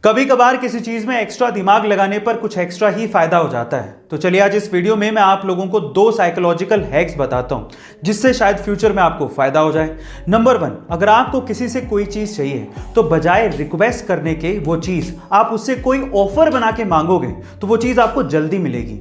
कभी कभार किसी चीज में एक्स्ट्रा दिमाग लगाने पर कुछ एक्स्ट्रा ही फायदा हो जाता है। तो चलिए आज इस वीडियो में मैं आप लोगों को 2 साइकोलॉजिकल हैक्स बताता हूं जिससे शायद फ्यूचर में आपको फायदा हो जाए। नंबर 1, अगर आपको किसी से कोई चीज चाहिए तो बजाय रिक्वेस्ट करने के वो चीज आप उससे कोई ऑफर बना के मांगोगे तो वो चीज आपको जल्दी मिलेगी।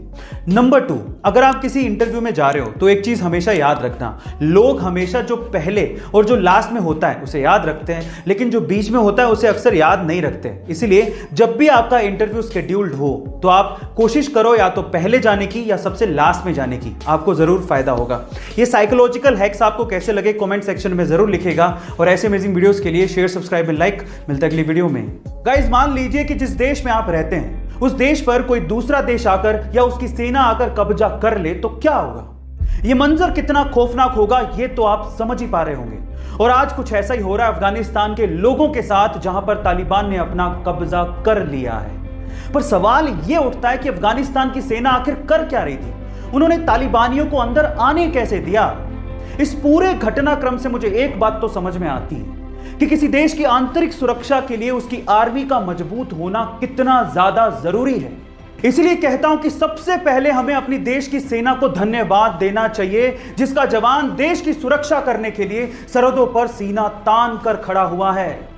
नंबर 2, अगर आप किसी इंटरव्यू में जा रहे हो तो एक चीज हमेशा याद रखना, लोग हमेशा जो पहले और जो लास्ट में होता है उसे याद रखते हैं, लेकिन जो बीच में होता है उसे अक्सर याद नहीं रखते। इसलिए जब भी आपका इंटरव्यू शेड्यूल्ड हो तो आप कोशिश करो या तो पहले जाने की या सबसे लास्ट में जाने की, आपको जरूर फायदा होगा। ये साइकोलॉजिकल हैक्स आपको कैसे लगे कमेंट सेक्शन में जरूर लिखेगा और ऐसे अमेजिंग वीडियोस के लिए शेयर, सब्सक्राइब एंड लाइक। मिलता है अगली वीडियो में। गाइस, मान लीजिए कि जिस देश में आप रहते हैं उस देश पर कोई दूसरा देश आकर या उसकी सेना आकर कब्जा कर ले तो क्या होगा। यह मंजर कितना खौफनाक होगा ये तो आप समझ ही पा रहे होंगे। और आज कुछ ऐसा ही हो रहा है अफगानिस्तान के लोगों के साथ, जहां पर तालिबान ने अपना कब्जा कर लिया है। पर सवाल यह उठता है कि अफगानिस्तान की सेना आखिर कर क्या रही थी, उन्होंने तालिबानियों को अंदर आने कैसे दिया। इस पूरे घटनाक्रम से मुझे एक बात तो समझ में आती है कि किसी देश की आंतरिक सुरक्षा के लिए उसकी आर्मी का मजबूत होना कितना ज्यादा जरूरी है। इसलिए कहता हूं कि सबसे पहले हमें अपनी देश की सेना को धन्यवाद देना चाहिए, जिसका जवान देश की सुरक्षा करने के लिए सरहदों पर सीना तान कर खड़ा हुआ है।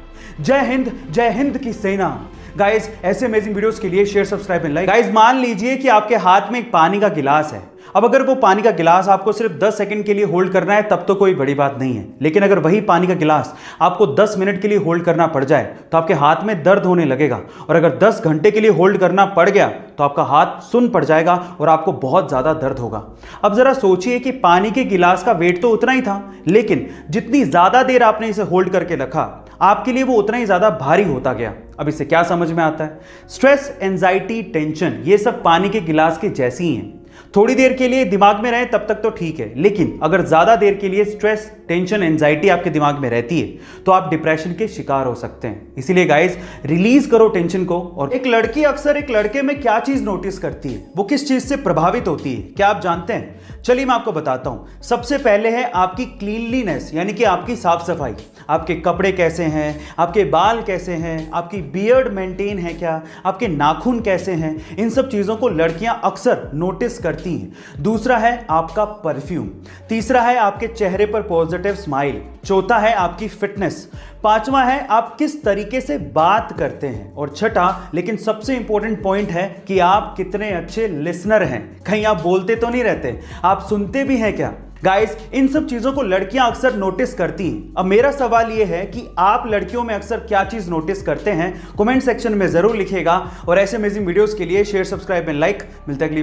जय हिंद की सेना। गाइस, ऐसे अमेजिंग वीडियोस के लिए share, subscribe and like. Guys, मान लीजिए कि आपके हाथ में एक पानी का गिलास है। अब अगर वो पानी का गिलास आपको सिर्फ 10 सेकंड के लिए होल्ड करना है तब तो कोई बड़ी बात नहीं है, लेकिन अगर वही पानी का गिलास आपको 10 मिनट के लिए होल्ड करना पड़ जाए तो आपके हाथ में दर्द होने लगेगा, और अगर 10 घंटे के लिए होल्ड करना पड़ गया तो आपका हाथ सुन्न पड़ जाएगा और आपको बहुत ज्यादा दर्द होगा। अब जरा सोचिए कि पानी के गिलास का वेट तो उतना ही था, लेकिन जितनी ज्यादा देर आपने इसे होल्ड करके रखा आपके लिए वो उतना ही ज्यादा भारी होता गया। अब इससे क्या समझ में आता है? स्ट्रेस, एंजाइटी, टेंशन, ये सब पानी के गिलास के जैसी ही हैं। थोड़ी देर के लिए दिमाग में रहे तब तक तो ठीक है, लेकिन अगर ज्यादा देर के लिए स्ट्रेस, टेंशन, एंजाइटी आपके दिमाग में रहती है तो आप डिप्रेशन के शिकार हो सकते हैं। इसीलिए गाइस, रिलीज करो टेंशन को। और एक लड़की अक्सर एक लड़के में क्या चीज नोटिस करती है, वो किस चीज से प्रभावित होती है, क्या आप जानते हैं? चलिए मैं आपको बताता हूं। सबसे पहले है आपकी क्लीनलीनेस, यानी कि आपकी साफ सफाई। आपके कपड़े कैसे हैं, आपके बाल कैसे हैं, आपकी बियर्ड मेंटेन है क्या, आपके नाखून कैसे हैं, इन सब चीजों को लड़कियां अक्सर नोटिस करती हैं। दूसरा है आपका परफ्यूम। तीसरा है आपके चेहरे पर पॉजिटिव स्माइल। चौथा है आपकी फिटनेस। पांचवा है आप किस तरीके से बात करते हैं। और छठा लेकिन सबसे इंपॉर्टेंट पॉइंट है कि आप कितने अच्छे लिसनर हैं। कहीं आप बोलते तो नहीं रहते, आप सुनते भी हैं क्या? गाइस, इन सब चीजों को लड़कियां अक्सर नोटिस करती हैं। अब मेरा सवाल यह है कि आप लड़कियों में अक्सर क्या चीज नोटिस करते हैं? कमेंट सेक्शन में जरूर लिखिएगा और ऐसे अमेजिंग वीडियोस के लिए शेयर, सब्सक्राइब एंड लाइक। मिलता है अगली